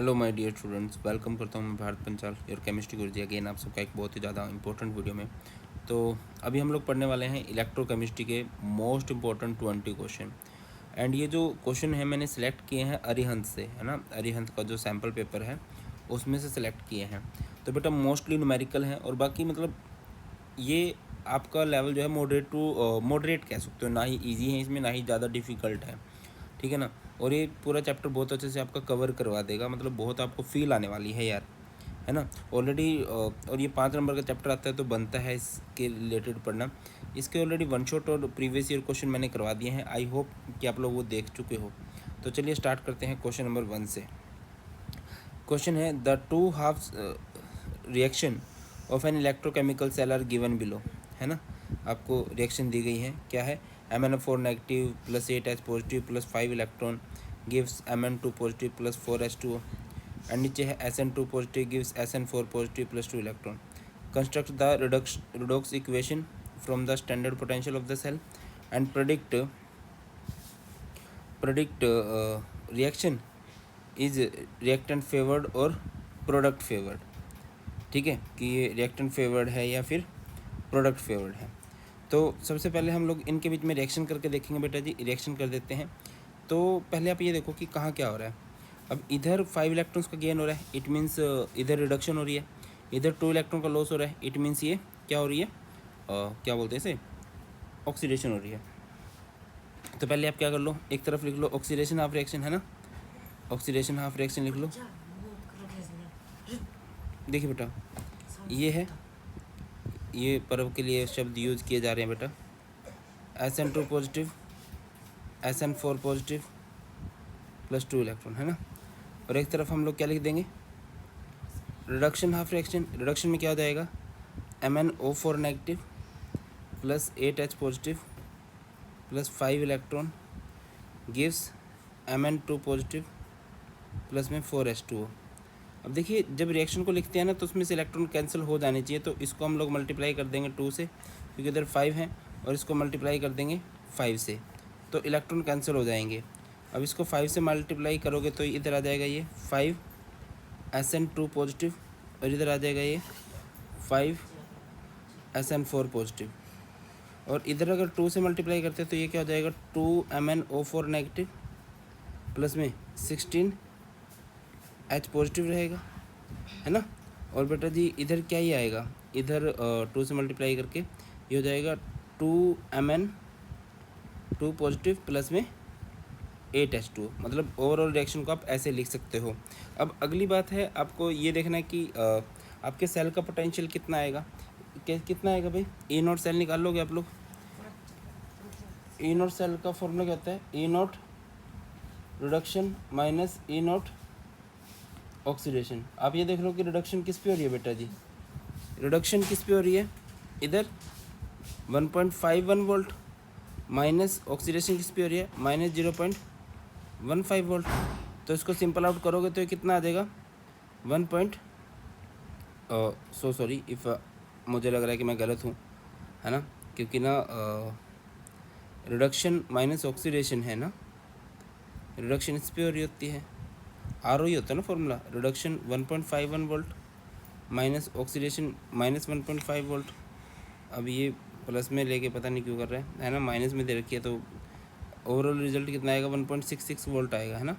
Hello my dear students, welcome करता हूँ मैं भारत पंचाल और केमिस्ट्री गुरुजी अगेन आप सबका एक बहुत ही ज़्यादा इंपॉर्टेंट वीडियो में। तो अभी हम लोग पढ़ने वाले हैं इलेक्ट्रोकेमिस्ट्री के मोस्ट इंपॉर्टेंट 20 क्वेश्चन। एंड ये जो क्वेश्चन है मैंने सेलेक्ट किए हैं अरिहंत से, है ना। अरिहंत का जो सैम्पल पेपर है उसमें से सेलेक्ट किए हैं। तो बेटा मोस्टली न्यूमेरिकल हैं और बाकी मतलब ये आपका लेवल जो है मॉडरेट टू मॉडरेट कह सकते हो, ना ही ईजी है इसमें ना ही ज़्यादा डिफ़िकल्ट है, ठीक है ना। और ये पूरा चैप्टर बहुत अच्छे से आपका कवर करवा देगा, मतलब बहुत आपको फील आने वाली है यार, है ना। ऑलरेडी और ये 5 नंबर का चैप्टर आता है तो बनता है इसके रिलेटेड पढ़ना। इसके ऑलरेडी वन शॉट और प्रीवियस ईयर क्वेश्चन मैंने करवा दिए हैं, आई होप कि आप लोग वो देख चुके हो। तो चलिए स्टार्ट करते हैं क्वेश्चन नंबर 1 से। क्वेश्चन है the two half reaction of an electrochemical cell are given below, है ना। आपको रिएक्शन दी गई है, क्या है, MnO4 negative plus 8H positive plus 5 electron gives Mn2 positive plus 4H2O and नीचे है SN2 positive gives SN4 positive plus 2 electron. Construct the redox equation from the standard potential of the cell and predict reaction is reactant favoured और product favoured, ठीक है, कि ये reactant favoured है या फिर प्रोडक्ट फेवर्ड है। तो सबसे पहले हम लोग इनके बीच में रिएक्शन करके देखेंगे बेटा जी। रिएक्शन कर देते हैं। तो पहले आप ये देखो कि कहाँ क्या हो रहा है। अब इधर 5 इलेक्ट्रॉन्स का गेन हो रहा है, इट मीन्स इधर रिडक्शन हो रही है। इधर 2 इलेक्ट्रॉन का लॉस हो रहा है, इट मीन्स ये क्या हो रही है, क्या बोलते हैं इसे, ऑक्सीडेशन हो रही है। तो पहले आप क्या कर लो, एक तरफ लिख लो ऑक्सीडेशन हाफ रिएक्शन, है ना। ऑक्सीडेशन हाफ रिएक्शन लिख लो। देखिए बेटा ये है, ये पर्व के लिए शब्द यूज़ किए जा रहे हैं बेटा। SN2 positive SN4 positive plus 2 electron, है ना। और एक तरफ हम लोग क्या लिख देंगे, रिडक्शन हाफ रिएक्शन। रिडक्शन में क्या हो जाएगा, MnO4 negative plus 8H positive plus 5 electron gives Mn2 positive plus में 4H2O। अब देखिए जब रिएक्शन को लिखते हैं ना तो उसमें से इलेक्ट्रॉन कैंसिल हो जाने चाहिए, तो इसको हम लोग मल्टीप्लाई कर देंगे 2 से, क्योंकि इधर 5 है, और इसको मल्टीप्लाई कर देंगे 5 से, तो इलेक्ट्रॉन कैंसिल हो जाएंगे। अब इसको 5 से मल्टीप्लाई करोगे तो इधर आ जाएगा ये 5 SN2 पॉजिटिव, और इधर आ जाएगा ये 5 SN4 पॉजिटिव, और इधर अगर 2 से मल्टीप्लाई करते हैं तो ये क्या हो जाएगा 2 MnO4 नेगेटिव प्लस में 16 H पॉजिटिव रहेगा, है ना। और बेटा जी इधर क्या ही आएगा, इधर 2 से मल्टीप्लाई करके ये हो जाएगा 2 Mn2 पॉजिटिव प्लस में 8H2। मतलब ओवरऑल रिएक्शन को आप ऐसे लिख सकते हो। अब अगली बात है आपको ये देखना है कि आपके सेल का पोटेंशियल कितना आएगा, कितना आएगा भाई। E0 सेल निकाल लोगे आप लोग। E0 सेल का फॉर्मूला क्या होता है, E0 reduction minus E0 oxidation. आप ये देख लो कि रिडक्शन किस पे हो रही है बेटा जी, रिडक्शन किस पे हो रही है, इधर 1.51 वोल्ट, माइनस ऑक्सीडेशन किस पे हो रही है, माइनस 0.15 वोल्ट। तो इसको सिंपल आउट करोगे तो ये कितना आ जाएगा 1. सॉरी इफ़ मुझे लग रहा है कि मैं गलत हूँ, है ना, क्योंकि ना रिडक्शन माइनस ऑक्सीडेशन है ना, रिडक्शन इस पे हो रही होती है, RO ही होता है ना formula, reduction 1.51 volt minus oxidation minus 1.5 volt. अब ये प्लस में लेके पता नहीं क्यों कर रहा है ना, माइनस में दे रखी है, तो ओवरऑल रिजल्ट कितना आएगा 1.66 वोल्ट आएगा, है ना।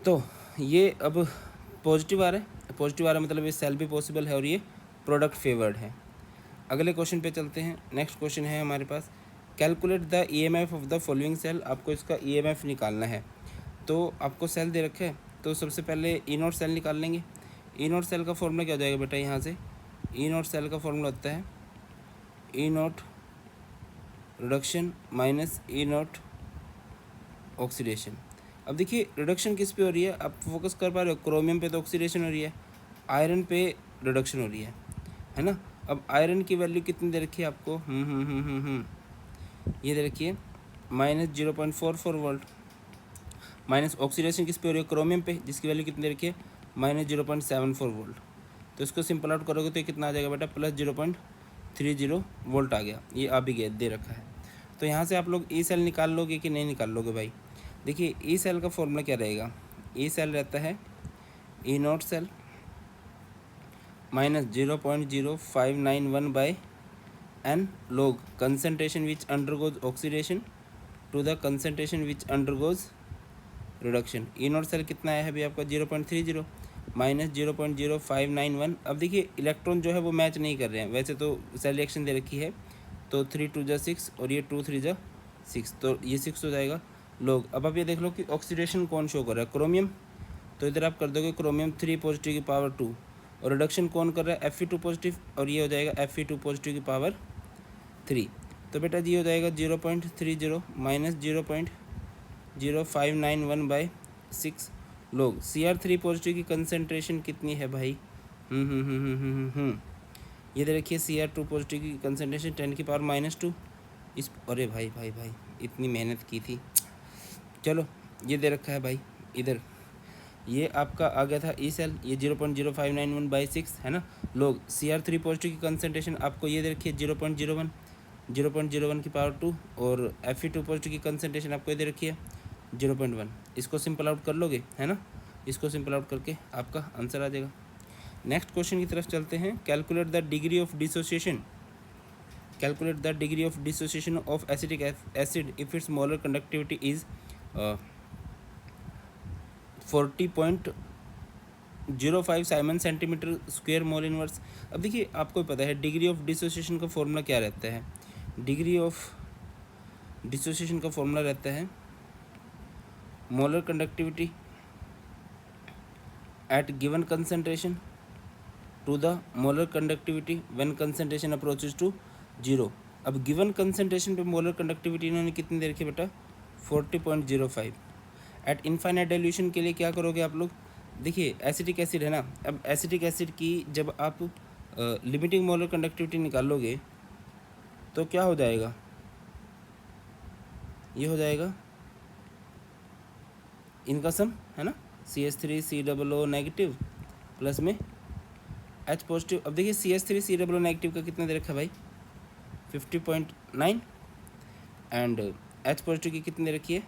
तो ये अब पॉजिटिव आ रहा है, पॉजिटिव आ रहा है मतलब ये सेल भी पॉसिबल है और ये प्रोडक्ट फेवर्ड है। अगले क्वेश्चन पे चलते हैं। नेक्स्ट क्वेश्चन है हमारे पास, calculate the EMF of the following cell. आपको इसका EMF निकालना है। तो आपको सेल दे रखा है, तो सबसे पहले E0 सेल निकाल लेंगे। E0 सेल का फॉर्मूला क्या हो जाएगा बेटा, यहाँ से E0 सेल का फॉर्मूला होता है E0 reduction minus E0 oxidation. अब देखिए रिडक्शन किस पे हो रही है, आप फोकस कर पा रहे हो, क्रोमियम पे तो ऑक्सीडेशन हो रही है, आयरन पे रिडक्शन हो रही है ना। अब आयरन की वैल्यू कितनी दे रखी है आपको, ये दे रखी है माइनस 0.44 वोल्ट, माइनस ऑक्सीडेशन किस पे हो रही है, क्रोमियम पे, जिसकी वैल्यू कितनी दे रखी है माइनस 0.74 वोल्ट। तो इसको सिंपल आउट करोगे तो ये कितना आ जाएगा बेटा, प्लस 0.30 वोल्ट आ गया, ये आ भी गया दे रखा है। तो यहाँ से आप लोग ई सेल निकाल लोगे कि नहीं निकाल लोगे भाई। देखिए ई सेल का फॉर्मूला क्या रहेगा, ई सेल रहता है E naught cell minus 0.0591 by n log concentration which undergoes oxidation to the concentration which undergoes reduction. E naught cell कितना है अभी आपका 0.30 माइनस 0.0591। अब देखिए इलेक्ट्रॉन जो है वो मैच नहीं कर रहे हैं, वैसे तो सेल रिएक्शन दे रखी है, तो 3 2 जा 6 और ये 2 3 जा 6, तो ये 6 हो जाएगा लोग। अब आप ये देख लो कि ऑक्सीडेशन कौन शो कर रहा है, क्रोमियम, तो इधर आप कर दोगे क्रोमियम 3 पॉजिटिव की पावर 2, और रिडक्शन कौन कर रहा है Fe2 पॉजिटिव, और ये हो जाएगा Fe2 पॉजिटिव की पावर 3। तो बेटा जी हो जाएगा 0.30 माइनस 0.0591 बाई 6 लोग। Cr3 पॉजिटिव की कंसनट्रेशन कितनी है भाई? ये दे रखिए Cr2 पॉजिटिव की कंसनट्रेशन 10 की पावर -2। इस अरे भाई भाई भाई इतनी मेहनत की थी, चलो ये दे रखा है भाई इधर, ये आपका आ गया था ई सेल, ये 0.0591 बाई 6 है ना लोग। Cr3 पॉजिटिव की कंसनट्रेशन आपको ये दे रखी है 0.01 की पावर 2, और Fe2 पॉजिटिव की कंसनट्रेशन आपको ये दे रखी है 0.1। इसको सिंपल आउट कर लोगे है ना, इसको सिंपल आउट करके आपका आंसर आ जाएगा। नेक्स्ट क्वेश्चन की तरफ चलते हैं। Calculate the degree of dissociation, calculate the degree of dissociation of acetic acid if its molar conductivity is 40.05 siemens centimetre square mole inverse. अब देखिए आपको पता है डिग्री ऑफ डिसोसिएशन का फॉर्मूला क्या रहता है, डिग्री ऑफ डिसोसिएशन का फॉर्मूला रहता है molar conductivity at given concentration to the molar conductivity when concentration approaches to 0। अब गिवन कंसंट्रेशन पे मोलर कंडक्टिविटी इन्होंने कितनी दे रखी है बेटा 40.05। एट इनफाइनाइट डाइल्यूशन के लिए क्या करोगे आप लोग, देखिए एसिटिक एसिड है ना, अब एसिटिक एसिड की जब आप लिमिटिंग मोलर कंडक्टिविटी निकालोगे तो क्या हो जाएगा, ये हो जाएगा इनका सम है ना, CH3COO नेगेटिव प्लस में H पॉजिटिव। अब देखिए CH3COO नेगेटिव का कितना दे रखा है भाई 50.9, एंड H पॉजिटिव की कितनी दे रखी है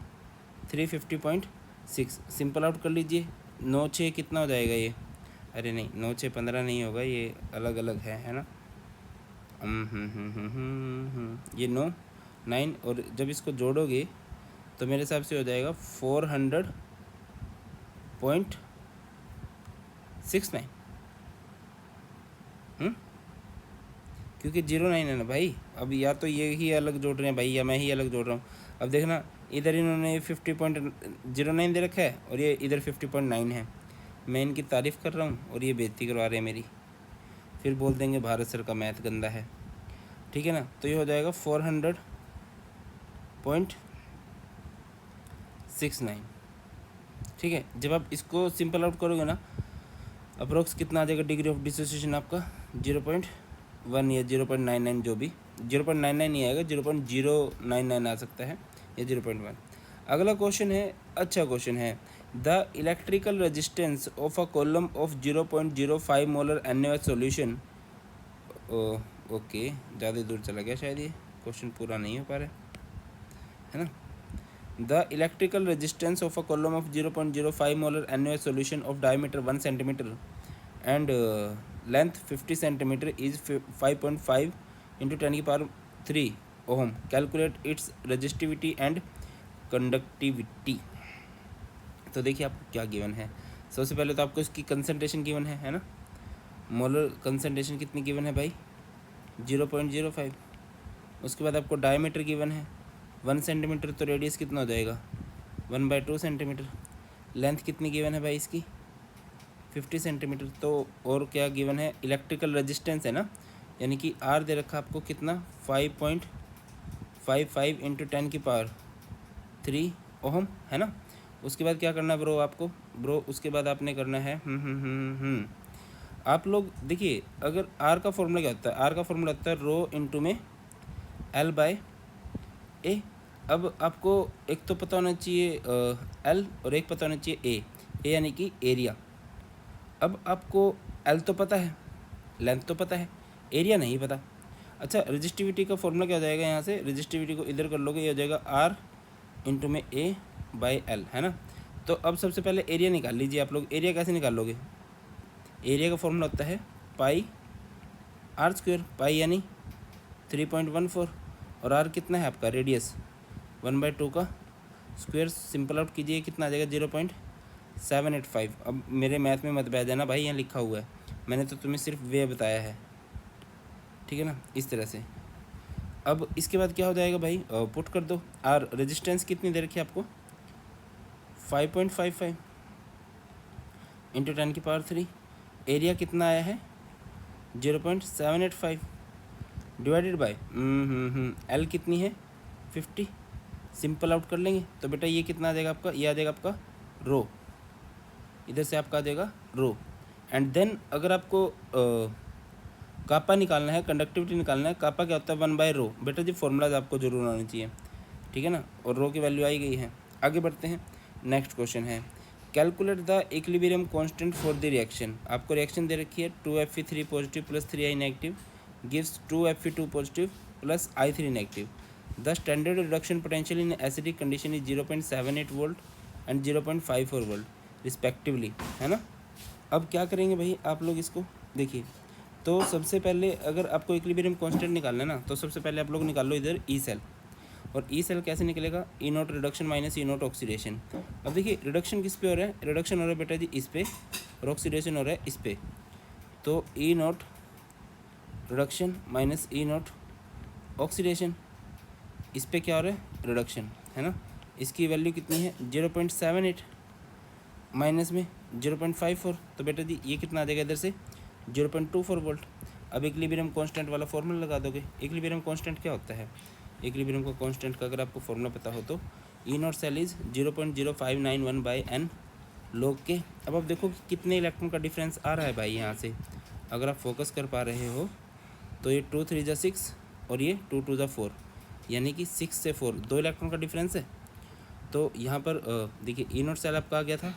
350.6। सिंपल आउट कर लीजिए, 9 6 कितना हो जाएगा ये, अरे नहीं 9 6 15 नहीं होगा, ये अलग अलग है ना। ये 9 9 और जब इसको जोड़ोगे तो मेरे हिसाब से हो जाएगा 400.69, क्योंकि 09 है ना भाई। अब या तो ये ही अलग जोड़ रहे हैं भाई या मैं ही अलग जोड़ रहा हूँ। अब देखना इधर इन्होंने 50.09 दे रखा है और ये इधर 50.9 है, मैं इनकी तारीफ़ कर रहा हूँ और ये बेइज्जती करवा रहे हैं मेरी, फिर बोल देंगे भारत सर का मैथ गंदा है, ठीक है ना। तो ये हो जाएगा 400.69, ठीक है। जब आप इसको सिंपल आउट करोगे ना अप्रोक्स कितना आ जाएगा डिग्री ऑफ डिसोसिएशन आपका 0.1 या 0.99, जो भी 0.99 नहीं आएगा 0.099 आ सकता है या 0.1। अगला क्वेश्चन है, अच्छा क्वेश्चन है, the electrical resistance of a column of 0.05 molar NaOH solution. Okay ज़्यादा दूर चला गया शायद, ये क्वेश्चन पूरा नहीं हो पा रहा है ना। The electrical resistance of a column of 0.05 molar NaOH solution of diameter 1 centimetre and length 50 centimetre is 5.5 into 10 की power 3 ohm. Calculate its resistivity and conductivity. तो देखिए आपको क्या गिवन है, सबसे पहले तो आपको इसकी कंसंट्रेशन गिवन है ना, मोलर कंसंट्रेशन कितनी गिवन है भाई 0.05। उसके बाद आपको डायमीटर गिवन है 1 सेंटीमीटर, तो रेडियस कितना हो जाएगा 1/2 सेंटीमीटर। लेंथ कितनी गिवन है भाई इसकी 50 सेंटीमीटर। तो और क्या गिवन है, इलेक्ट्रिकल रेजिस्टेंस है ना, यानी कि R दे रखा आपको कितना 5.55 इंटू 10 की पावर 3 ओम है ना। उसके बाद क्या करना है ब्रो आपको, ब्रो उसके बाद आपने करना है आप लोग देखिए, अगर R का फॉर्मूला क्या होता है, R का फॉर्मूला होता है रो इंटू में L/A। अब आपको एक तो पता होना चाहिए L और एक पता होना चाहिए A यानी कि एरिया। अब आपको L तो पता है, लेंथ तो पता है, एरिया नहीं पता। अच्छा रेजिस्टिविटी का फॉर्मूला क्या हो जाएगा, यहाँ से रेजिस्टिविटी को इधर कर लोगे, ये हो जाएगा R इंटू में A/L है ना। तो अब सबसे पहले एरिया निकाल लीजिए आप लोग। एरिया कैसे निकाल लोगे? एरिया का फॉर्मूला होता है पाई आर स्क्वायर, पाई यानी 3.14, और आर कितना है आपका रेडियस 1/2 का स्क्वायर। सिंपल आउट कीजिए कितना आ जाएगा 0.785। अब मेरे मैथ में मत बैठ जाना भाई, यहाँ लिखा हुआ है, मैंने तो तुम्हें सिर्फ वे बताया है, ठीक है ना, इस तरह से। अब इसके बाद क्या हो जाएगा भाई, पुट कर दो। आर रेजिस्टेंस कितनी दे रखी है आपको 5.55 इंटू 10⁻3। एरिया कितना आया है 0.785 डिवाइडेड बाय एल कितनी है 50। सिंपल आउट कर लेंगे तो बेटा ये कितना आ जाएगा आपका, ये आ जाएगा आपका रो, इधर से आपका आ जाएगा रो। एंड देन अगर आपको कापा निकालना है, कंडक्टिविटी निकालना है, कापा क्या होता है 1/रो। बेटा जी फॉर्मूलाज आपको जरूर आनी चाहिए, ठीक है ना, और रो की वैल्यू आई गई है। आगे बढ़ते हैं, नेक्स्ट क्वेश्चन है calculate the equilibrium constant for the reaction. आपको रिएक्शन दे रखी है 2Fe3 positive plus 3I negative gives 2Fe2 positive plus I3 negative. The standard reduction potential in acidic condition is 0.78 volt and 0.54 volt respectively, है ना। अब क्या करेंगे भाई आप लोग इसको देखिए। तो सबसे पहले अगर आपको इक्विलिब्रियम कांस्टेंट निकालना है ना, तो सबसे पहले आप लोग निकाल लो इधर ई सेल। और ई सेल कैसे निकलेगा, ई नोट रिडक्शन माइनस ई नोट ऑक्सीडेशन। अब देखिए रिडक्शन किस पे हो रहा है, रिडक्शन हो रहा है बेटा जी इस पे, और ऑक्सीडेशन हो रहा है इस पे। तो ई नोट रिडक्शन माइनस ई नोट ऑक्सीडेशन, इस पे क्या हो रहा है रिडक्शन, है ना। इसकी वैल्यू कितनी है 0.78 माइनस में 0.54, तो बेटा जी ये कितना आ जाएगा इधर से 0.24 वोल्ट। अब इक्विलिब्रियम कांस्टेंट वाला फॉर्मूला लगा दोगे। इक्विलिब्रियम कांस्टेंट क्या होता है, इक्विलिब्रियम का कांस्टेंट का अगर आपको फॉर्मूला पता हो तो E naught cell is 0.0591/n log के। अब आप देखो कि कितने इलेक्ट्रॉन का डिफरेंस आ रहा है भाई यहाँ से, अगर आप फोकस कर पा रहे हो तो ये 2 3 जा 6 और ये 2 2 जा 4, यानी कि 6 से 4 2 इलेक्ट्रॉन का डिफरेंस है। तो यहाँ पर देखिए ई नॉट सेल आपका आ गया था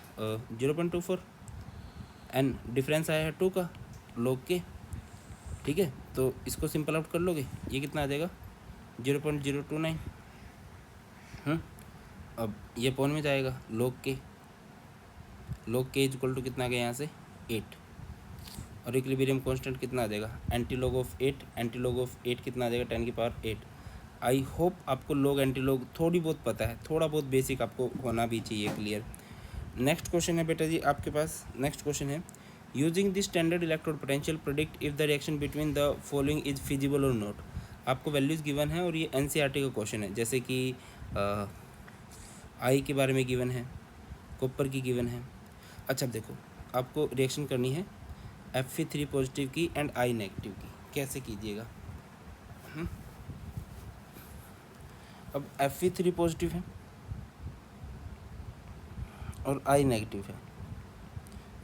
0.24, एन डिफरेंस आया है 2 का log के, ठीक है। तो इसको सिंपल आउट कर लोगे, ये कितना आ जाएगा 0.029। अब ये पॉन में जाएगा log के इज इक्वल टू कितना आ गया यहाँ से 8, और इक्विलिब्रियम कांस्टेंट कितना आ जाएगा anti log of 8, anti log of 8 कितना आ जाएगा 10⁸। आई होप आपको लॉग एंटी लॉग थोड़ी बहुत पता है, थोड़ा बहुत बेसिक आपको होना भी चाहिए क्लियर। नेक्स्ट क्वेश्चन है बेटा जी आपके पास, नेक्स्ट क्वेश्चन है using the standard electrode potential predict if the reaction between the following is feasible और नॉट। आपको वैल्यूज़ गिवन है और ये एनसीईआरटी का क्वेश्चन है, जैसे कि आई के बारे में गिवन है, कॉपर की गिवन है। अच्छा देखो आपको रिएक्शन करनी है Fe3 पॉजिटिव की एंड I नेगेटिव की, कैसे कीजिएगा। अब Fe3 पॉजिटिव है और I नेगेटिव है।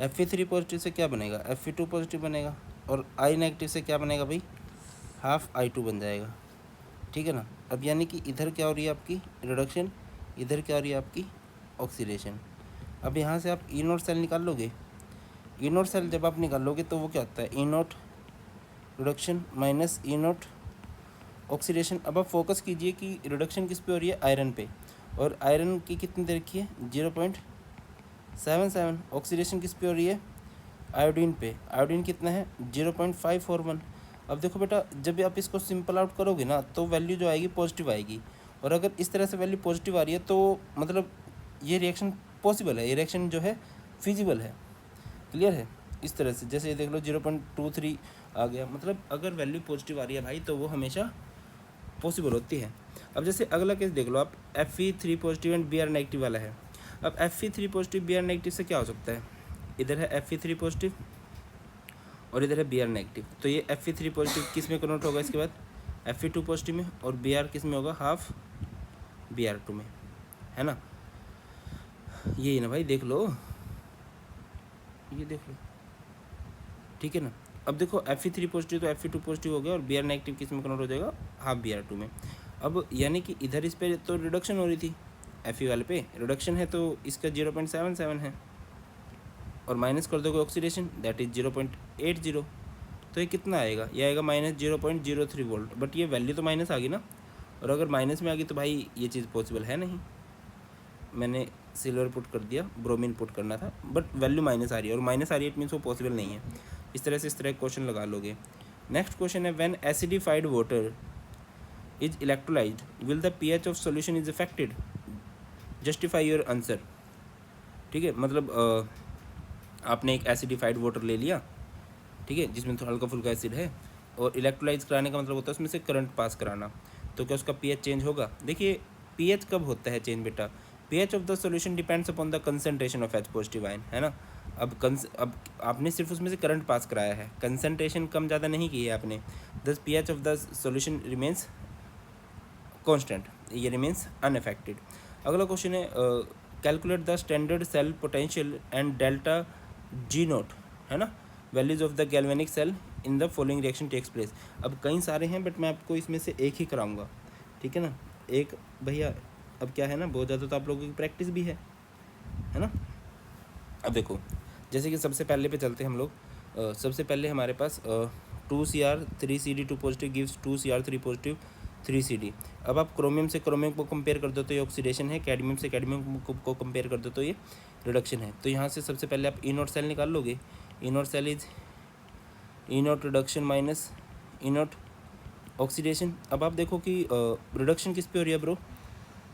Fe3 पॉजिटिव से क्या बनेगा Fe2 पॉजिटिव बनेगा, और I नेगेटिव से क्या बनेगा भाई हाफ I2 बन जाएगा, ठीक है ना। अब यानी कि इधर क्या हो रही है आपकी रिडक्शन, इधर क्या हो रही है आपकी ऑक्सीडेशन। अब यहाँ से आप ई नोट सेल निकाल लोगे। ई नोट सेल जब आप निकाल लोगे तो वो क्या होता है ई नोट रिडक्शन माइनस ई नोट ऑक्सीडेशन। अब आप फोकस कीजिए कि रिडक्शन किस पे हो रही है आयरन पे, और आयरन की कितनी दे रखी है 0.77। ऑक्सीडेशन किस पे हो रही है आयोडीन पे, आयोडीन कितना है 0.541। अब देखो बेटा जब आप इसको सिंपल आउट करोगे ना तो वैल्यू जो आएगी पॉजिटिव आएगी, और अगर इस तरह से वैल्यू पॉजिटिव आ रही है तो मतलब ये रिएक्शन पॉसिबल है, ये रिएक्शन जो है फिजिबल है, क्लियर है। इस तरह से जैसे ये देख लो 0.23 आ गया, मतलब अगर वैल्यू पॉजिटिव आ रही है भाई तो वो हमेशा पॉसिबल होती है। अब जैसे अगला केस देख लो आप Fe3 positive and Br negative वाला है। अब Fe3 पॉजिटिव Br नेगेटिव से क्या हो सकता है, इधर है Fe3 पॉजिटिव और इधर है Br नेगेटिव, तो ये Fe3 पॉजिटिव किस में कन्वर्ट होगा इसके बाद Fe2 पॉजिटिव में, और Br किस में होगा हाफ Br2 में, है ना। यही ना भाई देख लो, ये देख लो, ठीक है ना। अब देखो Fe3 पॉजिटिव तो Fe2 पॉजिटिव हो गया, और Br नेगेटिव किस में कन्वर्ट हो जाएगा हाफ Br2 में। अब यानी कि इधर इस पे तो रिडक्शन हो रही थी, Fe वाले पे रिडक्शन है तो इसका 0.77 है, और माइनस कर दोगे ऑक्सीडेशन दैट इज 0.80, तो ये कितना आएगा, ये आएगा -0.03 वोल्ट। बट ये वैल्यू तो माइनस आ गई ना, और अगर माइनस में आ गई तो भाई ये चीज़ पॉसिबल है नहीं। मैंने सिल्वर पुट कर दिया, ब्रोमीन पुट करना था, बट वैल्यू माइनस आ रही है, और माइनस आ रही है इट मीन्स वो पॉसिबल नहीं है। इस तरह का क्वेश्चन लगा लोगे। नेक्स्ट क्वेश्चन है, when acidified water is electrolysed will the pH of solution is affected, justify your answer. ठीक है, मतलब आपने एक एसिडिफाइड वाटर ले लिया, ठीक है, जिसमें थोड़ा हल्का फुल्का एसिड है, और इलेक्ट्रोलाइज कराने का मतलब होता है उसमें से करंट पास कराना, तो क्या उसका पीएच चेंज होगा? देखिए पीएच कब होता है चेंज बेटा? PH of the solution depends upon the concentration of H positive ion, है ना। अब आपने सिर्फ उसमें से करंट पास कराया है, कंसंट्रेशन कम ज़्यादा नहीं की है आपने, दस pH of the solution remains constant, ये रिमेन्स अनअफेक्टेड। अगला क्वेश्चन है, calculate the standard cell potential and delta G naught, है ना, values of the galvanic cell in the following reaction takes place. अब कई सारे हैं बट मैं आपको इसमें से एक ही कराऊंगा, ठीक है ना। एक भैया अब क्या है ना, बहुत ज़्यादा तो आप लोगों की प्रैक्टिस भी है ना। अब देखो, जैसे कि सबसे पहले पे चलते हैं हम लोग। सबसे पहले हमारे पास 2Cr 3Cd 2 positive gives 2Cr 3 positive 3Cd। अब आप क्रोमियम से क्रोमियम को कंपेयर कर दो तो ये ऑक्सीडेशन है, कैडमियम से कैडमियम को कंपेयर कर दो तो ये रिडक्शन है। तो यहाँ से सबसे पहले आप ई नॉट सेल निकाल लोगे। E naught cell is E naught reduction minus E naught oxidation. अब आप देखो कि रिडक्शन किस पे हो रही है ब्रो?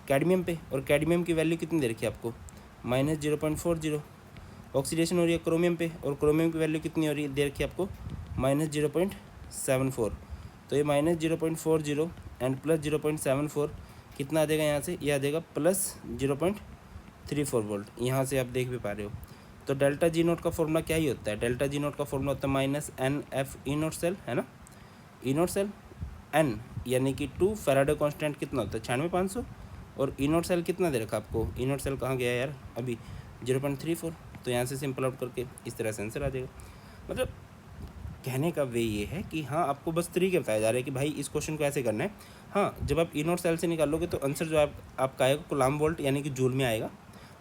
कैडमियम पे, और कैडमियम की वैल्यू कितनी दे रखी है आपको? -0.40। ऑक्सीडेशन हो रही है क्रोमियम पे, और क्रोमियम की वैल्यू कितनी हो रही है दे रखी है आपको? -0.74। तो ये -0.40 एंड +0.74 कितना आ जाएगा यहाँ से? ये आ जाएगा +0.34 वोल्ट। यहाँ से आप देख भी पा रहे हो। तो डेल्टा जी नोट का फॉर्मूला क्या ही होता है? डेल्टा जी नोट का फॉर्मूला होता है -NF ई नोट सेल, है ना। ई नोट सेल N यानी कि 2 फैराडे कांस्टेंट कितना होता है? 96,500। और ई नोट सेल कितना दे रखा आपको? ई नोट सेल कहाँ गया यार अभी? 0.34। तो यहाँ से सिंपल आउट करके इस तरह से आंसर आ जाएगा। मतलब कहने का वे ये है कि हाँ, आपको बस तरीके बताया जा रहे हैं कि भाई इस क्वेश्चन को ऐसे करना है। हाँ, जब आप ई नोट सेल से निकालोगे तो आंसर जो आपका आएगा कूलम वोल्ट यानी कि जूल में आएगा।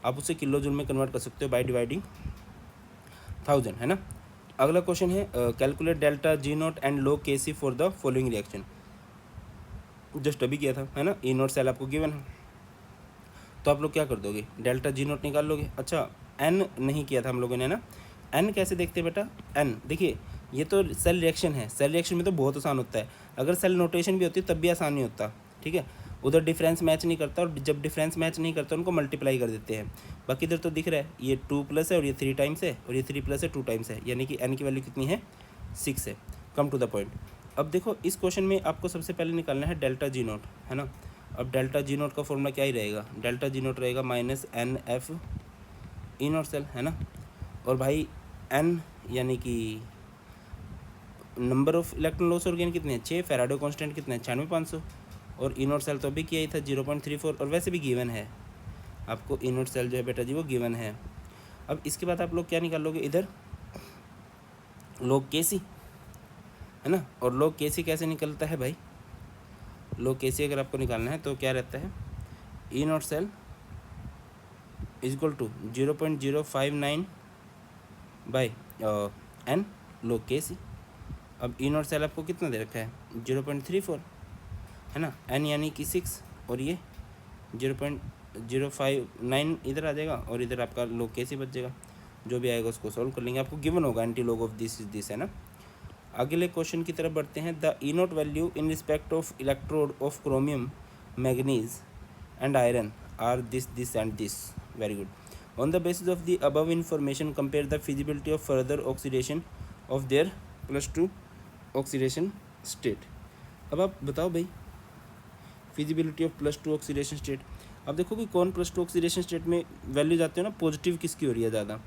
आप उसे किलो जूल में कन्वर्ट कर सकते हो बाय डिवाइडिंग 1000, है ना। अगला क्वेश्चन है, calculate delta G naught and log K C for the following reaction. Just अभी किया था, है ना। ई नोट सेल आपको गिवन है, तो आप लोग क्या कर दोगे? डेल्टा जी नोट निकाल लोगे। अच्छा, एन नहीं किया था हम लोगों ने ना। एन कैसे देखते हैं बेटा? एन देखिए, ये तो सेल रिएक्शन है, सेल रिएक्शन में तो बहुत आसान होता है। अगर सेल नोटेशन भी होती तब भी आसान नहीं होता, ठीक है। उधर डिफरेंस मैच नहीं करता, और जब डिफरेंस मैच नहीं करता उनको मल्टीप्लाई कर देते हैं। बाकी इधर तो दिख रहा है ये 2+ है, और ये 3 टाइम्स है, और ये 3+ है 2 टाइम्स है, यानी कि एन की वैल्यू कितनी है? 6 है। Come to the point. अब देखो इस क्वेश्चन में आपको सबसे पहले निकालना है डेल्टा जी नोट, है ना। अब डेल्टा जी नोट का फॉर्मूला क्या ही रहेगा? डेल्टा जी नोट रहेगा -NF ई नोट सेल, है ना। और भाई एन यानी कि नंबर ऑफ इलेक्ट्रॉन लॉस और गेन कितने हैं? 6। फैराडे कांस्टेंट कितना है? 96,500। और ई नोट सेल तो अभी किया ही था 0.34, और वैसे भी गिवन है आपको। ई नोट सेल जो है बेटा जी वो गिवन है। अब इसके बाद आप लोग क्या निकालोगे? इधर लॉग के सी, है ना। और लॉग के सी कैसे निकलता है भाई? लॉग के सी अगर आपको निकालना है तो क्या रहता है? E naught cell equal to 0.059 by N log K C. अब ई नोट सेल आपको कितना दे रखा है? 0.34, है ना। एन यानी कि 6, और ये 0.059 इधर आ जाएगा, और इधर आपका लॉग के सी बच जाएगा। जो भी आएगा उसको सॉल्व कर लेंगे, आपको गिवन होगा antilog of this is this, है ना। अगले क्वेश्चन की तरफ बढ़ते हैं। The E naught value in respect of electrode of chromium, manganese and iron are this and this. Very good. On the basis of the above information compare the feasibility of further oxidation of their +2 oxidation state. अब आप बताओ भाई, feasibility of +2 oxidation state. अब देखो कि कौन +2 oxidation state में value जाते हो ना, पॉजिटिव किसकी हो रही है ज़्यादा।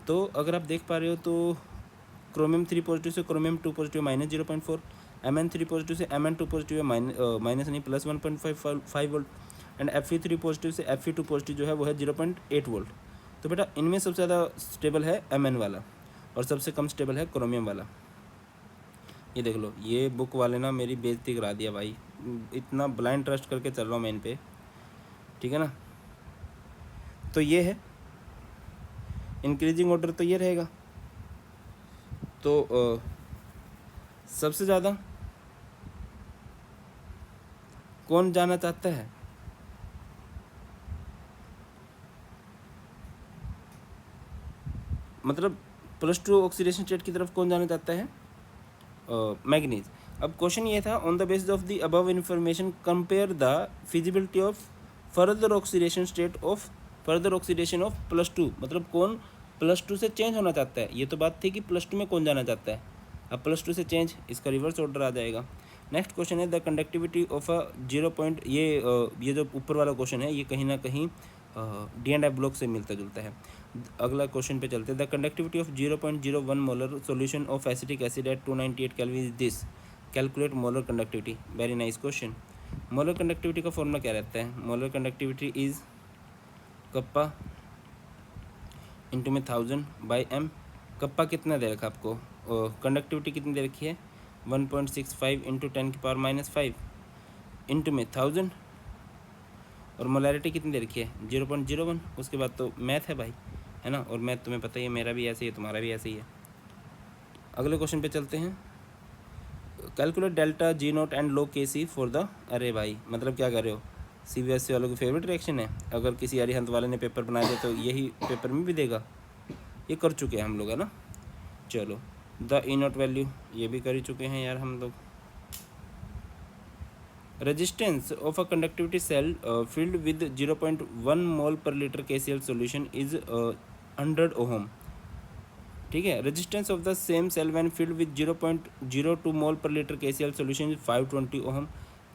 तो अगर आप देख पा रहे हो तो क्रोमियम 3 पॉजिटिव से क्रोमियम 2 पॉजिटिव -0.4, Mn 3 पॉजिटिव से Mn 2 पॉजिटिव है माइनस नहीं +1.5 वोल्ट, एंड Fe3 पॉजिटिव से Fe2 पॉजिटिव जो है वो है 0.8 वोल्ट। तो बेटा इनमें सबसे ज़्यादा स्टेबल है Mn वाला, और सबसे कम स्टेबल है क्रोमियम वाला। ये देख लो, ये बुक वाले ना मेरी बेइज्जती करा दिया भाई, इतना ब्लाइंड ट्रस्ट करके चल रहा हूँ मैं इन पे, ठीक है ना। तो ये है इंक्रीजिंग ऑर्डर, तो ये रहेगा। तो सबसे ज़्यादा कौन जाना चाहता है? मतलब +2 ऑक्सीडेशन स्टेट की तरफ कौन जाना चाहता है? मैग्नीज। अब क्वेश्चन ये था, on the basis of the above information compare the feasibility of further oxidation of +2, मतलब कौन +2 से चेंज होना चाहता है। ये तो बात थी कि +2 में कौन जाना चाहता है, अब +2 से चेंज, इसका रिवर्स ऑर्डर आ जाएगा। नेक्स्ट क्वेश्चन है the conductivity of a 0 point, ये जो ऊपर वाला क्वेश्चन है ये कहीं ना कहीं D&F ब्लॉक से मिलता जुलता है। अगला क्वेश्चन पे चलते हैं। The conductivity of 0.01 molar solution of acetic acid at 298 kelvin is this, calculate molar conductivity. Very nice question. Molar conductivity का फॉर्मूला क्या रहता है? Molar conductivity is kappa into में 1000/m। कप्पा कितना दे रखा आपको, कंडक्टिविटी कितनी दे रखी है? 1.65 इंटू 10⁻⁵ इंटू में 1000, और मोलैरिटी कितनी दे रखी है? 0.01। उसके बाद तो मैथ है भाई, है ना, और मैथ तुम्हें पता ही है, मेरा भी ऐसे ही है, तुम्हारा भी ऐसे ही है। अगले क्वेश्चन पे चलते हैं। Calculate delta G0 and low Kc for the, अरे भाई मतलब क्या कर रहे हो, CBSE वालों की फेवरेट रिएक्शन है। अगर किसी अरिहंत वाले ने पेपर बनाया दिया तो यही पेपर में भी देगा, ये कर चुके हैं हम लोग, है ना। चलो, द E0 वैल्यू ये भी कर ही चुके हैं यार हम लोग। Resistance of a conductivity cell filled with 0.1 mole per litre KCl solution is 100 ohm. ठीक है, resistance of the same cell when filled with 0.02 mole per litre KCl solution is 520 ohm.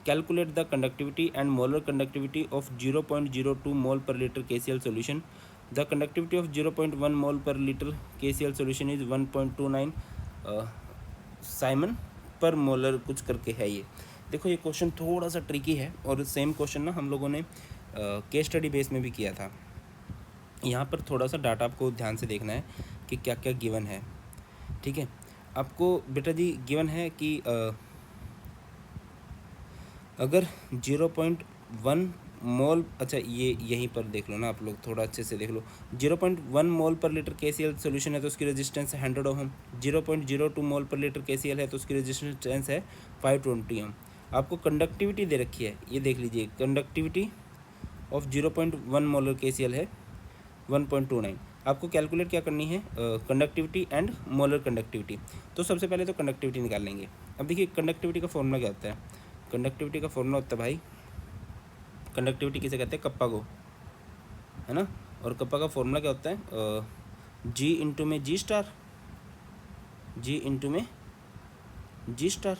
Calculate the conductivity and molar conductivity of 0.02 mole per litre KCl solution। The conductivity of 0.1 mole per litre KCl solution is 1.29 siemens per molar कुछ करके है ये। देखो ये question थोड़ा सा tricky है, और सेम क्वेश्चन ना हम लोगों ने केस स्टडी बेस में भी किया था। यहाँ पर थोड़ा सा डाटा आपको ध्यान से देखना है कि क्या क्या गिवन है। ठीक है, आपको बेटा जी गिवन है कि अगर 0.1 मोल, अच्छा ये यहीं पर देख लो ना आप लोग, थोड़ा अच्छे से देख लो। 0.1 mole per litre KCl solution है तो उसकी रेजिस्टेंस है 100 ohm. 0.02 mole per litre KCl है तो उसकी रेजिस्टेंस है 520 ओहम। आपको कंडक्टिविटी दे रखी है, ये देख लीजिए, कंडक्टिविटी ऑफ 0.1 मोलर KCl है 1.29। आपको कैलकुलेट क्या करनी है, कंडक्टिविटी एंड मोलर कंडक्टिविटी। तो सबसे पहले तो कंडक्टिविटी निकाल लेंगे। अब देखिए कंडक्टिविटी का फॉर्मूला क्या होता है। कंडक्टिविटी का फॉर्मूला होता है भाई, कंडक्टिविटी किसे कहते हैं? कप्पा को, है ना। और कप्पा का फॉर्मूला क्या होता है? G इंटू में G स्टार, G इंटू में G स्टार,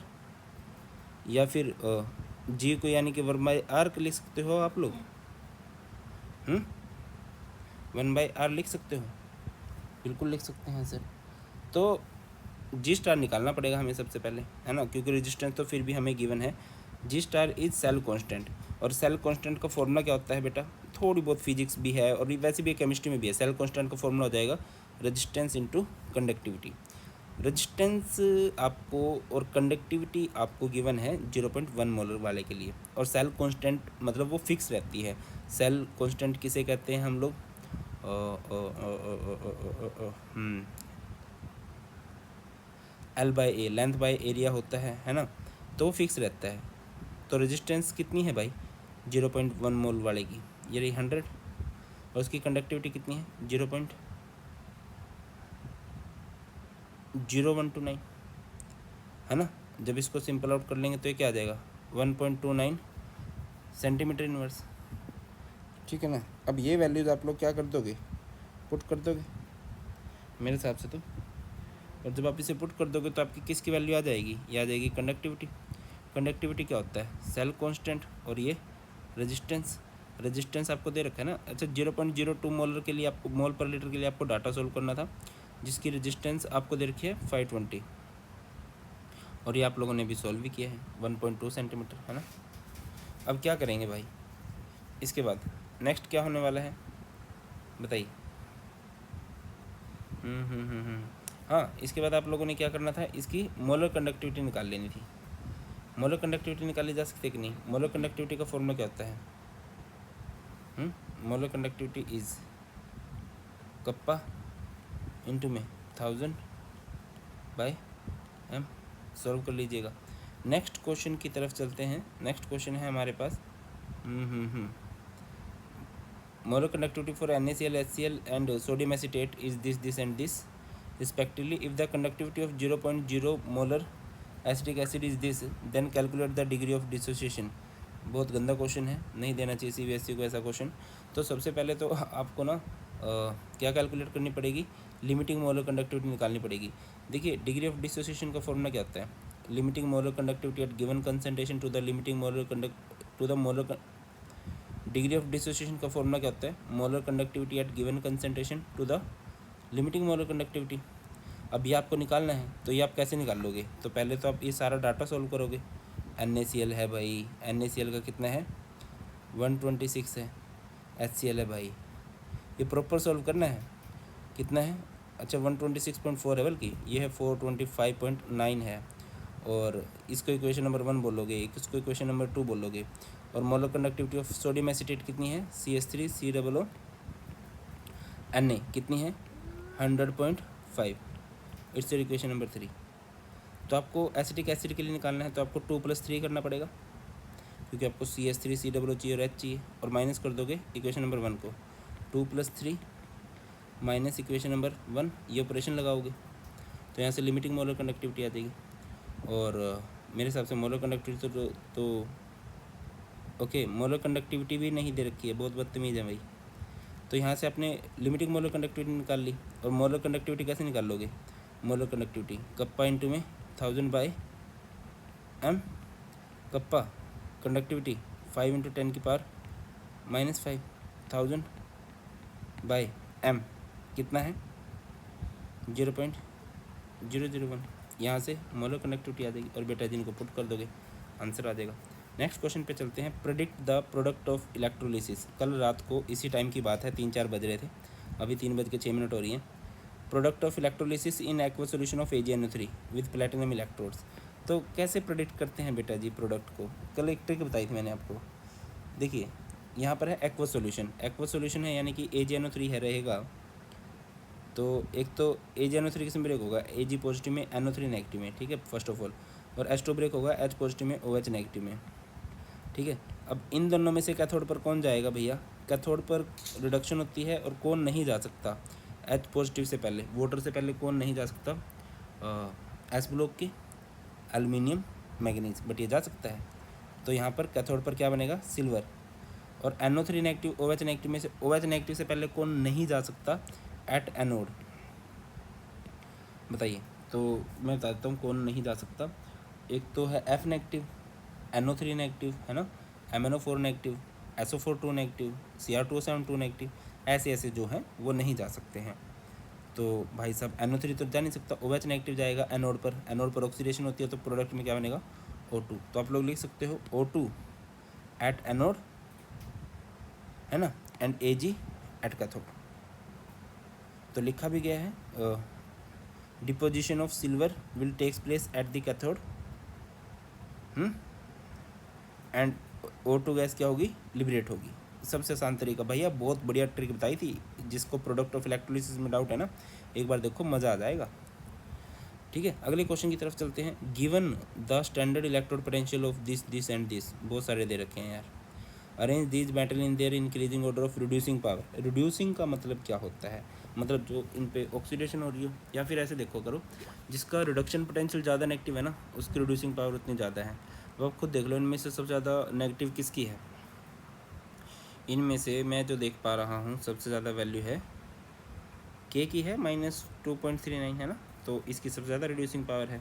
या फिर G को यानी कि 1/r लिख सकते हो आप लोग, 1/r लिख सकते हो, बिल्कुल लिख सकते हैं सर। तो G स्टार निकालना पड़ेगा हमें सबसे पहले, है ना, क्योंकि रेजिस्टेंस तो फिर भी हमें गिवन है। G star is cell constant, और सेल कांस्टेंट का फॉर्मूला क्या होता है बेटा? थोड़ी बहुत फिजिक्स भी है और वैसे भी केमिस्ट्री में भी है। सेल कांस्टेंट का फॉर्मूला हो जाएगा रेजिस्टेंस इंटू कंडक्टिविटी। रेजिस्टेंस आपको और कंडक्टिविटी आपको गिवन है 0.1 मोलर वाले के लिए, और सेल कांस्टेंट मतलब वो फिक्स रहती है। सेल कांस्टेंट किसे कहते हैं हम लोग? L/A, लेंथ बाय एरिया होता है ना, तो वो फिक्स रहता है। तो रेजिस्टेंस कितनी है भाई 0.1 मोल वाले की? ये रही 100, और उसकी कंडक्टिविटी कितनी है? 0.0129, है ना। जब इसको सिंपल आउट कर लेंगे तो ये क्या आ जाएगा? 1.29 सेंटीमीटर इनवर्स। ठीक है ना। अब ये वैल्यूज़ आप लोग क्या कर दोगे? पुट कर दोगे मेरे हिसाब से तो। और जब आप इसे पुट कर दोगे तो आपकी किसकी वैल्यू आ जाएगी? ये आ जाएगी कंडक्टिविटी। कंडक्टिविटी क्या होता है? सेल कांस्टेंट, और ये रेजिस्टेंस। रेजिस्टेंस आपको दे रखा है ना। अच्छा 0.02 मोलर के लिए आपको, मोल पर लीटर के लिए आपको डाटा सोल्व करना था, जिसकी रेजिस्टेंस आपको दे रखी है 520, और ये आप लोगों ने भी सोल्व भी किया है 1.2 सेंटीमीटर, है ना। अब क्या करेंगे भाई इसके बाद? नेक्स्ट क्या होने वाला है बताइए? हाँ, इसके बाद आप लोगों ने क्या करना था? इसकी मोलर कंडक्टिविटी निकाल लेनी थी। मोलर कंडक्टिविटी निकाली जा सकती है कि नहीं? मोलर कंडक्टिविटी का फॉर्मूला क्या होता है? Molar conductivity is kappa into में 1000/m। सॉल्व कर लीजिएगा। नेक्स्ट क्वेश्चन की तरफ चलते हैं। नेक्स्ट क्वेश्चन है हमारे पास, molar conductivity for NaCl, HCl and sodium acetate is this and this respectively. If the conductivity of 0.0 molar acetic acid is this, then calculate the degree of dissociation. बहुत गंदा question है, नहीं देना चाहिए CBSE को ऐसा क्वेश्चन। तो सबसे पहले तो आपको ना क्या कैलकुलेट करनी पड़ेगी, लिमिटिंग मोलर कंडक्टिविटी निकालनी पड़ेगी। देखिए डिग्री ऑफ डिसोसिएशन का फॉर्मूला क्या होता है, limiting molar conductivity at given concentration to the limiting molar conduct to the molar degree of dissociation का फॉर्मूला क्या होता है, molar conductivity at given concentration to the limiting molar conductivity. अब ये आपको निकालना है, तो ये आप कैसे निकाल लोगे, तो पहले तो आप ये सारा डाटा सॉल्व करोगे। NaCl है भाई, NaCl का कितना है 126 है, HCl है भाई, ये प्रॉपर सॉल्व करना है, कितना है, अच्छा 126.4 है, बल्कि ये है 425.9 है। और इसको इक्वेशन नंबर 1 बोलोगे, इसको इक्वेशन नंबर 2 बोलोगे। और molar conductivity of sodium acetate कितनी है, CH3COO Na कितनी है 100.5, इट्स इक्वेशन नंबर 3। तो आपको एसिटिक एसिड के लिए निकालना है, तो आपको 2+3 करना पड़ेगा, क्योंकि आपको CH3COO चाहिए और H चाहिए, और माइनस कर दोगे इक्वेशन नंबर 1 को, 2+3 माइनस इक्वेशन नंबर 1, ये ऑपरेशन लगाओगे तो यहाँ से लिमिटिंग मोलर कंडक्टिविटी आ जाएगी। और मेरे हिसाब से मोलर कंडक्टिविटी तो ओके, मोलर कंडक्टिविटी भी नहीं दे रखी है, बहुत बदतमीज़ है भाई। तो यहाँ से आपने लिमिटिंग मोलर कंडक्टिविटी निकाल ली। और मोलर कंडक्टिविटी कैसे निकाल लोगे, मोलर कंडक्टिविटी कप्पा इंटू में 1000/m, कप्पा कंडक्टिविटी 5 × 10⁻⁻5 1000/m कितना है 0.001। यहाँ से मोलर कंडक्टिविटी आ जाएगी और बेटा जी इनको पुट कर दोगे, आंसर आ जाएगा। नेक्स्ट क्वेश्चन पे चलते हैं, predict the product of electrolysis. कल रात को इसी टाइम की बात है, 3-4 बज रहे थे, अभी 3:06 हो रही हैं। Product of electrolysis in aqua solution of AgNO3 with platinum electrodes. तो कैसे प्रेडिक्ट करते हैं बेटा जी प्रोडक्ट को, कल एक ट्रिक बताई थी मैंने आपको। देखिए यहाँ पर है एक्वा सोल्यूशन, एक्वा सोल्यूशन है यानी कि AgNO3 है रहेगा, तो एक तो AgNO3 किस में ब्रेक होगा, Ag पॉजिटिव में NO3 नेगेटिव में, ठीक है फर्स्ट ऑफ ऑल, और H2 ब्रेक होगा H पॉजिटिव में OH नेगेटिव में, ठीक है। अब इन दोनों में से कैथोड पर कौन जाएगा भैया, कैथोड पर रिडक्शन होती है और कौन नहीं जा सकता, H पॉजिटिव से पहले, वाटर से पहले कौन नहीं जा सकता, S ब्लॉक की एल्युमिनियम मैग्नीज, बट ये जा सकता है। तो यहाँ पर कैथोड पर क्या बनेगा, सिल्वर। और NO3 नेगेटिव OH नेगेटिव में से OH नेगेटिव से पहले कौन नहीं जा सकता, एट एनोड, बताइए। तो मैं बता देता हूँ कौन नहीं जा सकता। एक तो है F नेगेटिव, NO3 नेगेटिव है ना, MnO4 negative, SO4 negative, Cr2SO2 negative, ऐसे ऐसे जो हैं वो नहीं जा सकते हैं। तो भाई साहब NO3 तो जा नहीं सकता, OH नेगेटिव जाएगा एनोड पर, एनोड पर ऑक्सीडेशन होती है तो प्रोडक्ट में क्या बनेगा O2। तो आप लोग लिख सकते हो O2 एट एनोड है ना, एंड Ag एट कैथोड। तो लिखा भी गया है, deposition of silver will takes place at the cathode and O2 gas क्या होगी, लिबरेट होगी। सबसे आसान तरीका भैया, बहुत बढ़िया ट्रिक बताई थी। जिसको प्रोडक्ट ऑफ इलेक्ट्रोलिसिस में डाउट है ना, एक बार देखो मज़ा आ जाएगा, ठीक है। अगले क्वेश्चन की तरफ चलते हैं। Given the standard electrode potential of this and this, बहुत सारे दे रखे हैं यार। Arrange these metal in their increasing order of reducing power. Reducing का मतलब क्या होता है, मतलब जो इन पे ऑक्सीडेशन हो रही हो, या फिर ऐसे देखो करो, जिसका रिडक्शन पोटेंशियल ज़्यादा नेगेटिव है ना, उसकी रिड्यूसिंग पावर उतनी ज़्यादा है। अब आप खुद देख लो इनमें से सबसे ज़्यादा नेगेटिव किसकी है। इनमें से मैं जो देख पा रहा हूँ सबसे ज़्यादा वैल्यू है K की है, -2.39 है ना, तो इसकी सबसे ज़्यादा रिड्यूसिंग पावर है।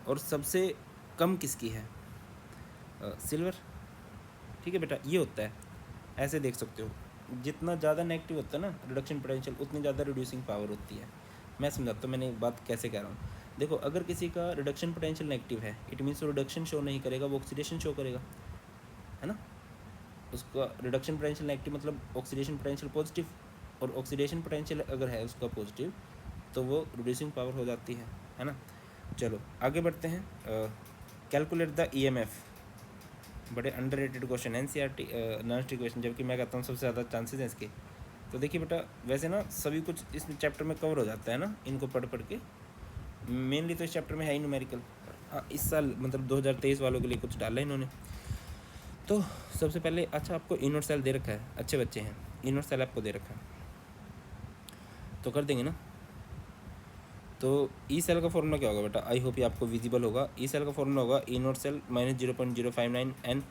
और सबसे कम किसकी है, सिल्वर, ठीक है बेटा। ये होता है, ऐसे देख सकते हो, जितना ज़्यादा नेगेटिव होता है ना रिडक्शन पोटेंशियल, उतनी ज़्यादा रिड्यूसिंग पावर होती है। मैं समझाता हूँ मैंने बात कैसे कह रहा हूँ। देखो अगर किसी का रिडक्शन पोटेंशियल नेगेटिव है, इट मीन्स वो रिडक्शन शो नहीं करेगा, वो ऑक्सीडेशन शो करेगा, है ना। उसका रिडक्शन पोटेंशियल नेगेटिव मतलब ऑक्सीडेशन पोटेंशियल पॉजिटिव, और ऑक्सीडेशन पोटेंशियल अगर है उसका पॉजिटिव तो वो रिड्यूसिंग पावर हो जाती है ना। चलो आगे बढ़ते हैं। कैलकुलेट द EMF, बड़े अंडररेटेड क्वेश्चन है, NCERT नॉन स्टिक क्वेश्चन, जबकि मैं कहता हूँ सबसे ज़्यादा चांसेस हैं इसके। तो देखिए बेटा, वैसे ना सभी कुछ इस चैप्टर में कवर हो जाता है ना, इनको पढ़ के। मेनली तो इस चैप्टर में है ही न्यूमेरिकल। हाँ, इस साल मतलब 2023 वालों के लिए कुछ डाला है इन्होंने। तो सबसे पहले अच्छा आपको इनोड सेल दे रखा है, अच्छे बच्चे हैं। ई नॉट सेल आपको दे रखा है, तो कर देंगे ना। तो ई सेल का फॉर्मूला क्या होगा बेटा, आई होप ये आपको विजिबल होगा। ई सेल का फॉर्मूला होगा E naught cell minus 0.059 N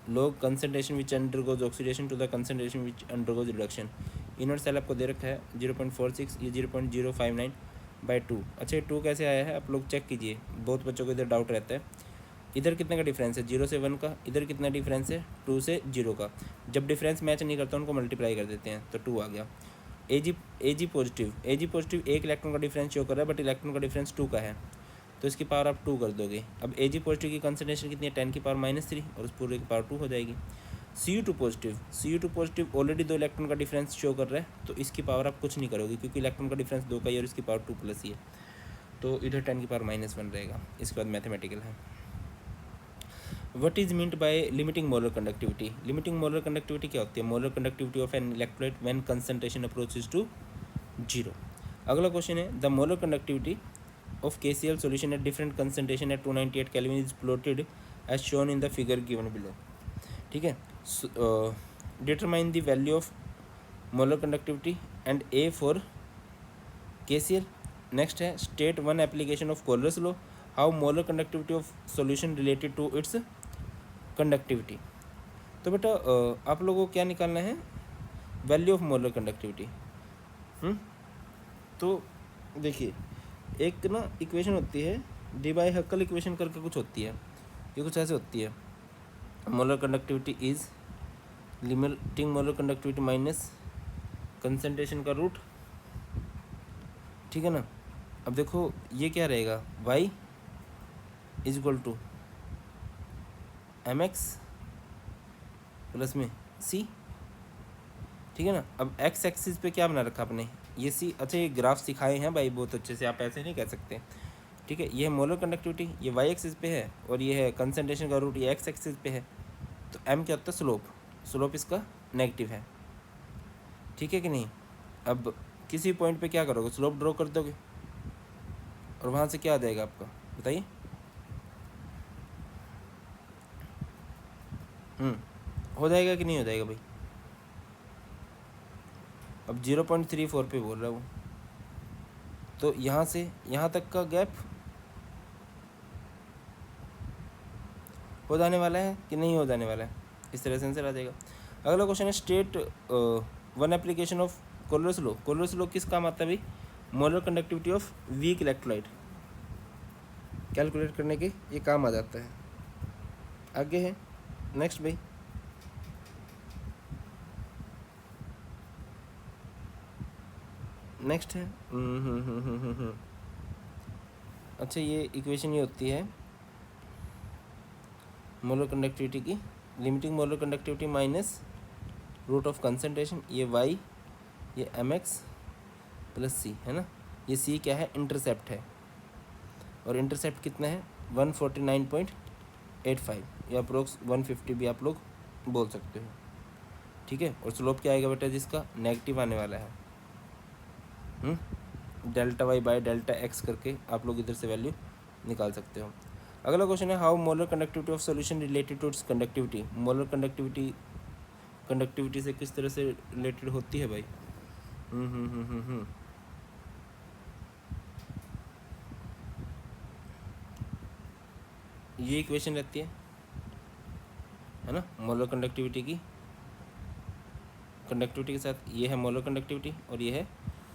log concentration which undergoes oxidation to the concentration which undergoes reduction। E naught cell आपको दे रखा है 0.46, ये 0.059/2। अच्छा ये 2 कैसे आया है आप लोग चेक कीजिए, बहुत बच्चों को इधर डाउट रहता है। इधर कितने का डिफरेंस है, 0 से 1 का, इधर कितना डिफरेंस है 2 से 0 का। जब डिफरेंस मैच नहीं करता उनको मल्टीप्लाई कर देते हैं, तो 2 आ गया। एजी पॉजिटिव एक इलेक्ट्रॉन का डिफरेंस शो कर रहा है, बट इलेक्ट्रॉन का डिफरेंस 2 का है, तो इसकी पावर आप 2 कर दोगे। अब एजी पॉजिटिव की कंसंट्रेशन कितनी है, 10 की पावर -3, और उस पूरे की पावर 2 हो जाएगी। Cu2 पॉजिटिव ऑलरेडी 2 इलेक्ट्रॉन का डिफरेंस शो कर रहा है, तो इसकी पावर आप कुछ नहीं करोगे क्योंकि इलेक्ट्रॉन का डिफरेंस 2 का ही और इसकी पावर 2+ ही है, तो इधर 10 की पावर -1 रहेगा। इसके बाद मैथमेटिकल है। What is meant by limiting molar conductivity. Limiting molar conductivity क्या होती है, molar conductivity of an electrolyte when concentration approaches to 0। अगला क्वेश्चन है the molar conductivity of KCl solution at different concentration at 298 Kelvin is plotted as shown in the figure given below। ठीक है, determine the value of molar conductivity and A for KCl। next है state one application of Coller's law, how molar conductivity of solution related to its conductivity। तो बेटा आप लोगों को क्या निकालना है, वैल्यू ऑफ मोलर कंडक्टिविटी। तो देखिए एक ना इक्वेशन होती है डी-बाई-हक्कल इक्वेशन करके कुछ होती है, ये कुछ ऐसे होती है, molar conductivity is limiting molar conductivity minus concentration का रूट। ठीक है ना। अब देखो ये क्या रहेगा, y = mx प्लस में c। ठीक है ना। अब x एक्सिस पे क्या बना रखा आपने, ये सी। अच्छा ये ग्राफ सिखाए हैं भाई बहुत अच्छे से, आप ऐसे नहीं कह सकते। ठीक है, ये है मोलर कंडक्टिविटी, ये वाई एक्सिस पे है, और ये है कंसंट्रेशन का रूट, ये एक्स एक्सिस पे है। तो एम क्या होता है, स्लोप इसका नेगेटिव है। ठीक है कि नहीं। अब किसी पॉइंट पे क्या करोगे, स्लोप ड्रॉ कर दोगे, और वहाँ से क्या आ जाएगा आपका, बताइए। हो जाएगा कि नहीं हो जाएगा भाई। अब 0.34 पे बोल रहा हूँ, तो यहाँ से यहाँ तक का गैप हो जाने वाला है कि नहीं हो जाने वाला है, इस तरह से आंसर आ जाएगा। अगला क्वेश्चन है state one application of Kohlrausch's law. Kohlrausch's law किस काम आता है भाई, molar conductivity of weak electrolyte calculate करने के ये काम आ जाता है। आगे है नेक्स्ट भाई, नेक्स्ट है अच्छा ये इक्वेशन ये होती है मोलर कंडक्टिविटी की, limiting molar conductivity minus root of concentration, ये y, ये mx प्लस c है ना। ये c क्या है, इंटरसेप्ट है, और इंटरसेप्ट कितना है 149.85 या अप्रोक्स 150 भी आप लोग बोल सकते हो। ठीक है, और स्लोप क्या आएगा बेटा, जिसका नेगेटिव आने वाला है, delta Y by delta X करके आप लोग इधर से वैल्यू निकाल सकते हो। अगला क्वेश्चन है how molar conductivity of solution related to its conductivity. Molar conductivity से किस तरह से रिलेटेड होती है भाई। ये इक्वेशन रहती है ना, मोलर कंडक्टिविटी के साथ ये है मोलर कंडक्टिविटी, और ये है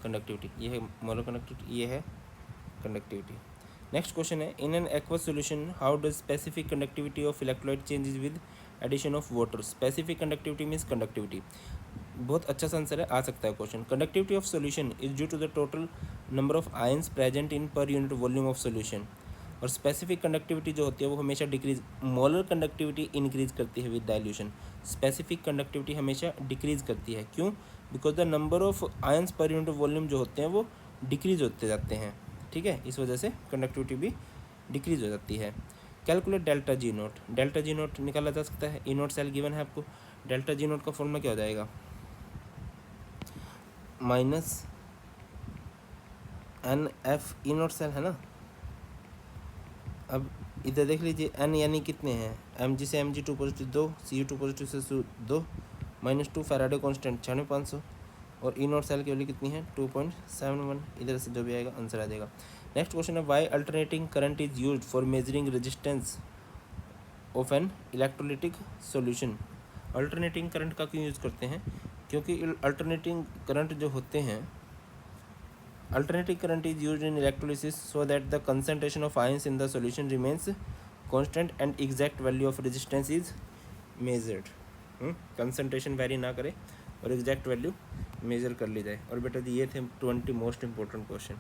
कंडक्टिविटी, ये है मोलर कंडक्टिविटी, ये है कंडक्टिविटी। नेक्स्ट क्वेश्चन है in an aqueous solution how does specific conductivity of electrolyte changes with addition of water. Specific conductivity means conductivity, बहुत अच्छा सा आंसर है, आ सकता है question. Conductivity of solution is due to the total number of ions present in per unit volume of solution. और specific conductivity जो होती है वो हमेशा डिक्रीज, मोलर कंडक्टिविटी इंक्रीज करती है विद डाइल्यूशन, स्पेसिफिक कंडक्टिविटी हमेशा डिक्रीज करती है। क्यों, because the number of ions पर यूनिट वॉल्यूम जो होते हैं वो डिक्रीज होते जाते हैं। ठीक है, इस वजह से कंडक्टिविटी भी डिक्रीज हो जाती है। Calculate delta G note. Delta G note निकाला जा सकता है, ई नोट सेल गिवन है आपको। डेल्टा जी नोट का फॉर्मूला क्या हो जाएगा, minus n F E naught cell है ना। अब इधर देख लीजिए एन यानी कितने हैं, एम जी से M G 2 positive 2, C U 2 positive से 2, -2 फैराडे कांस्टेंट 9500 और ई नॉट सेल की वैल्यू कितनी है 2.71। इधर से जो भी आएगा आंसर आ जाएगा। नेक्स्ट क्वेश्चन है why alternating current is used for measuring resistance of an electrolytic solution. Alternating current का क्यों यूज़ करते हैं? क्योंकि अल्टरनेटिंग करंट जो होते हैं, alternating current is used in electrolysis so that the concentration of ions in the solution remains constant and exact value of resistance is measured. Concentration very ना करे और एग्जैक्ट वैल्यू मेजर कर ली जाए। और बेटा जी ये थे 20 most important question.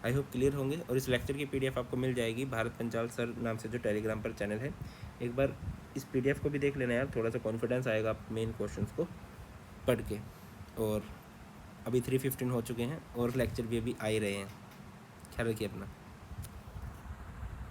I hope clear होंगे। और इस लेक्चर की पीडीएफ आपको मिल जाएगी भारत पंचाल सर नाम से जो टेलीग्राम पर चैनल है। एक बार इस पीडीएफ को भी देख लेना यार, थोड़ा सा कॉन्फिडेंस आएगा आप मेन क्वेश्चंस को पढ़ के। और अभी 3:15 हो चुके हैं और लेक्चर भी अभी आ ही रहे हैं। ख्याल रखिए अपना।